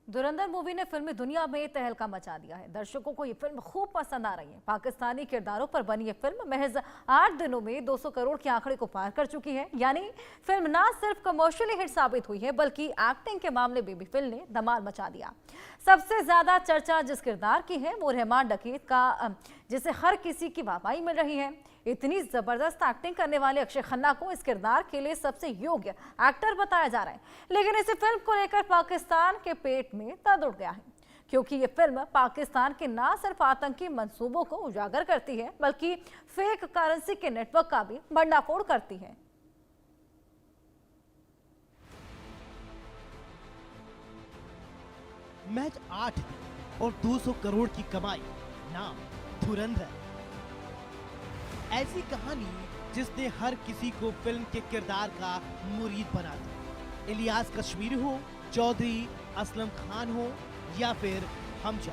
धुरंधर movie ने फिल्मी दुनिया में तहलका मचा दिया है। दर्शकों को ये फिल्म खूब पसंद आ रही है। पाकिस्तानी किरदारों पर बनी ये फिल्म महज 8 दिनों में 200 करोड़ के आंकड़े को पार कर चुकी है। यानी फिल्म ना सिर्फ कमर्शियली हिट साबित हुई है बल्कि एक्टिंग के मामले में भी फिल्म ने धमाल मचा दिया। सबसे ज्यादा चर्चा जिस किरदार की है वो रहमान डकैत का, जिसे हर किसी की वाहवाही मिल रही है। इतनी जबरदस्त एक्टिंग करने वाले अक्षय खन्ना को इस किरदार के लिए सबसे योग्य एक्टर बताया जा रहा है। लेकिन इस फिल्म को लेकर पाकिस्तान के पेट में दर्द उठ गया है, क्योंकि ये फिल्म पाकिस्तान के न सिर्फ आतंकी मंसूबों को उजागर करती है बल्कि फेक करेंसी के नेटवर्क का भी भंडाफोड़ करती है। मैच 8 और 200 करोड़ की कमाई, नाम धुरंधर। ऐसी कहानी जिसने हर किसी को फिल्म के किरदार का मुरीद बना दिया। इलियास कश्मीरी हो, चौधरी असलम खान हो या फिर हमजा,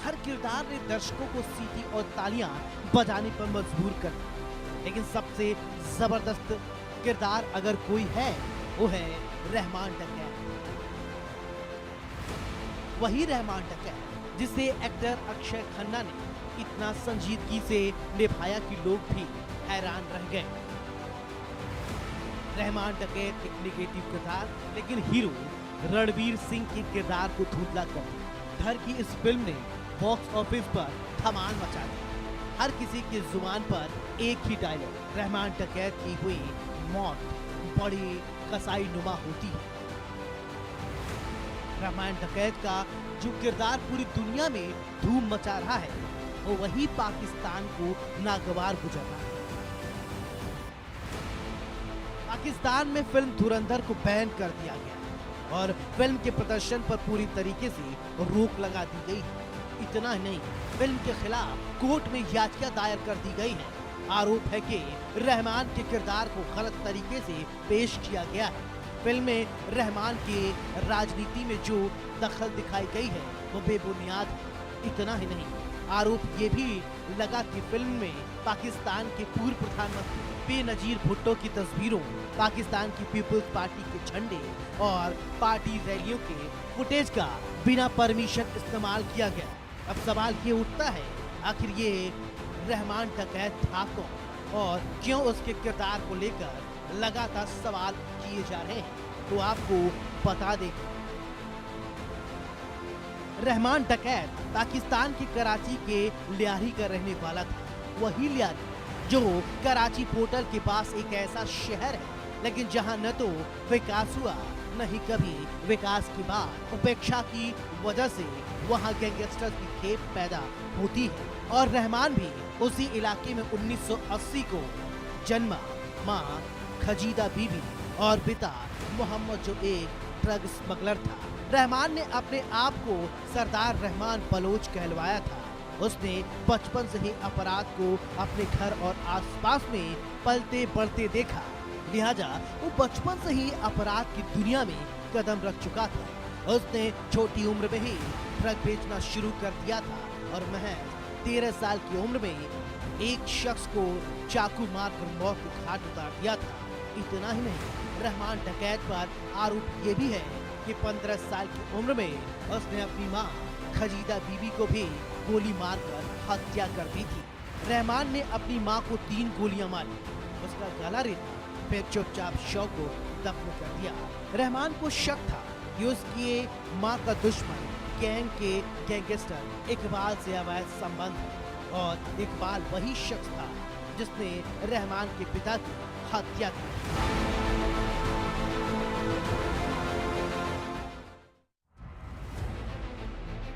हर किरदार ने दर्शकों को सीटी और तालियां बजाने पर मजबूर कर दिया। लेकिन सबसे जबरदस्त किरदार अगर कोई है वो है रहमान डकैत। वही रहमान डकैत जिसे एक्टर अक्षय खन्ना ने इतना संजीदगी से निभाया कि लोग भी हैरान रह गए। रहमान डकैत एक नेगेटिव किरदार, लेकिन हीरो रणवीर सिंह के किरदार को धुंधला कर दिया। धर की इस फिल्म ने बॉक्स ऑफिस पर धमाल मचा दिया। हर किसी की जुबान पर एक ही डायलॉग, रहमान डकैत की हुई मौत बड़ी कसाई नुमा होती है। रहमान डकैत का जो किरदार पूरी दुनिया में धूम मचा रहा है वो वही पाकिस्तान को नागवार गुजर रहा है। पाकिस्तान में फिल्म धुरंधर को बैन कर दिया गया और फिल्म के प्रदर्शन पर पूरी तरीके से रोक लगा दी गई है। इतना ही नहीं, फिल्म के खिलाफ कोर्ट में याचिका दायर कर दी गई है। आरोप है कि रहमान के किरदार को गलत तरीके से पेश किया गया है। फिल्म में रहमान के राजनीति में जो दखल दिखाई गई है वो बेबुनियाद है। इतना ही नहीं, आरोप ये भी लगा कि फिल्म में पाकिस्तान के पूर्व प्रधानमंत्री बेनजीर भुट्टो की तस्वीरों, पाकिस्तान की पीपल्स पार्टी के झंडे और पार्टी रैलियों के फुटेज का बिना परमिशन इस्तेमाल किया गया। अब सवाल ये उठता है, आखिर ये रहमान डकैत था कौन और क्यों उसके किरदार को लेकर लगातार सवाल किए जा रहे हैं। तो आपको बता दें, रहमान डकैत पाकिस्तान के कराची के लियारी का रहने वाला था। वही लियारी जो कराची पोर्टल के पास एक ऐसा शहर है लेकिन जहां न तो विकास हुआ न ही कभी विकास के बाद उपेक्षा की वजह से वहां गैंगस्टर की खेप पैदा होती है। और रहमान भी उसी इलाके में 1980 को जन्मा। माँ खजीदा बीबी और पिता मोहम्मद जो एक ड्रग स्मगलर था। रहमान ने अपने आप को सरदार रहमान बलोच कहलवाया था। उसने बचपन से ही अपराध को अपने घर और आसपास में पलते बढ़ते देखा, लिहाजा वो बचपन से ही अपराध की दुनिया में कदम रख चुका था। उसने छोटी उम्र में ही ड्रग बेचना शुरू कर दिया था और महज 13 साल की उम्र में एक शख्स को चाकू मारकर मौत को घाट उतार दिया था। इतना ही नहीं, रहमान डकैत पर आरोप ये भी है कि 15 साल की उम्र में उसने अपनी मां खजीदा बीबी को भी गोली मारकर हत्या कर दी थी। रहमान ने अपनी मां को 3 गोलियां मारी, उसका गला रेता, फिर चुपचाप शव को दफन कर दिया। रहमान को शक था कि उसकी मां का दुश्मन गैंग के गैंगस्टर इकबाल से अवैध संबंध है और इकबाल वही शख्स था जिसने रहमान के पिता की हत्या की।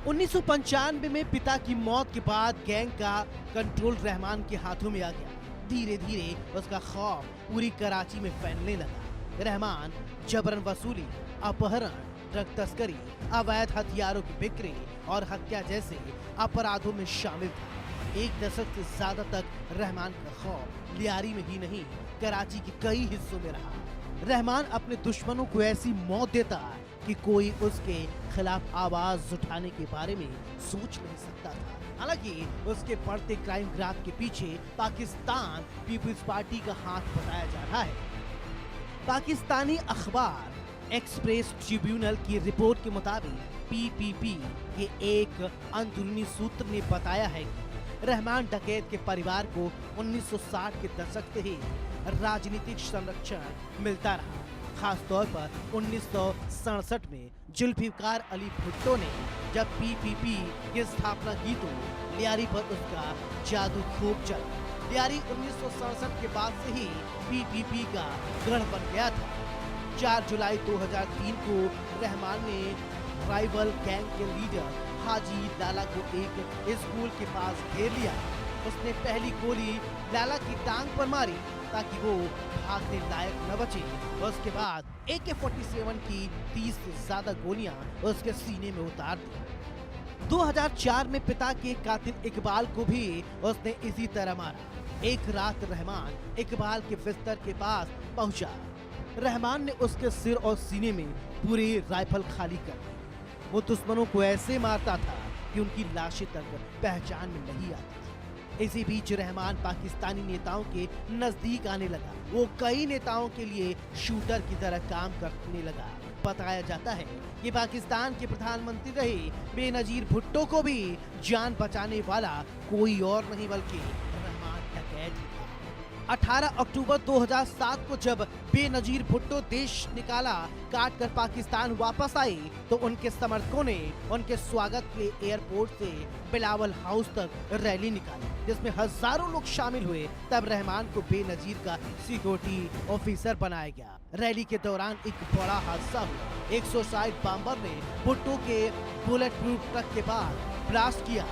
उन्नीस में पिता की मौत के बाद गैंग का कंट्रोल रहमान के हाथों में आ गया। धीरे धीरे उसका खौफ पूरी कराची में फैलने लगा। रहमान जबरन वसूली, अपहरण, ड्रग तस्करी, अवैध हथियारों की बिक्री और हत्या जैसे अपराधों में शामिल था। एक दशक से ज्यादा तक रहमान का खौफ लियारी में ही नहीं, कराची के कई हिस्सों में रहा। रहमान अपने दुश्मनों को ऐसी मौत देता कि कोई उसके खिलाफ आवाज उठाने के बारे में सोच नहीं सकता था। हालांकि उसके बढ़ते क्राइम ग्राफ के पीछे पाकिस्तान पीपल्स पार्टी का हाथ बताया जा रहा है। पाकिस्तानी अखबार एक्सप्रेस ट्रिब्यूनल की रिपोर्ट के मुताबिक पीपीपी के एक अंदरूनी सूत्र ने बताया है कि रहमान डकैत के परिवार को 1960 के दशक से ही राजनीतिक संरक्षण मिलता रहा। खास तौर पर 1967 में जुल्फिकार अली भुट्टो ने जब पीपीपी की स्थापना की तो लियारी पर उसका जादू खूब चला। लियारी 1967 के बाद से ही पीपीपी का गढ़ बन गया था। 4 जुलाई 2003 को रहमान ने राइवल गैंग के लीडर हाजी लाला को एक स्कूल के पास घेर लिया। उसने पहली गोली लाला की टांग पर मारी ताकि वो भागने लायक न बचे। उसके बाद AK-47 की 30 से ज्यादा गोलियां उसके सीने में उतार दी। 2004 में पिता के कातिल इकबाल को भी उसने इसी तरह मारा। एक रात रहमान इकबाल के बिस्तर के पास पहुंचा। रहमान ने उसके सिर और सीने में पूरी राइफल खाली कर दी। वो दुश्मनों को ऐसे मारता था कि उनकी लाशें तक पहचान में नहीं आती थी। इसी बीच रहमान पाकिस्तानी नेताओं के नजदीक आने लगा। वो कई नेताओं के लिए शूटर की तरह काम करने लगा। बताया जाता है कि पाकिस्तान के प्रधानमंत्री रहे बेनजीर भुट्टो को भी जान बचाने वाला कोई और नहीं बल्कि रहमान डकैत ही था। 18 अक्टूबर 2007 को जब बेनजीर भुट्टो देश निकाला काट कर पाकिस्तान वापस आए तो उनके समर्थकों ने उनके स्वागत के लिए एयरपोर्ट से बिलावल हाउस तक रैली निकाली जिसमें हजारों लोग शामिल हुए। तब रहमान को बेनजीर का सिक्योरिटी ऑफिसर बनाया गया। रैली के दौरान एक बड़ा हादसा हुआ। 160 बम्बर ने भुट्टो के बुलेट प्रूफ ट्रक के बाद ब्लास्ट किया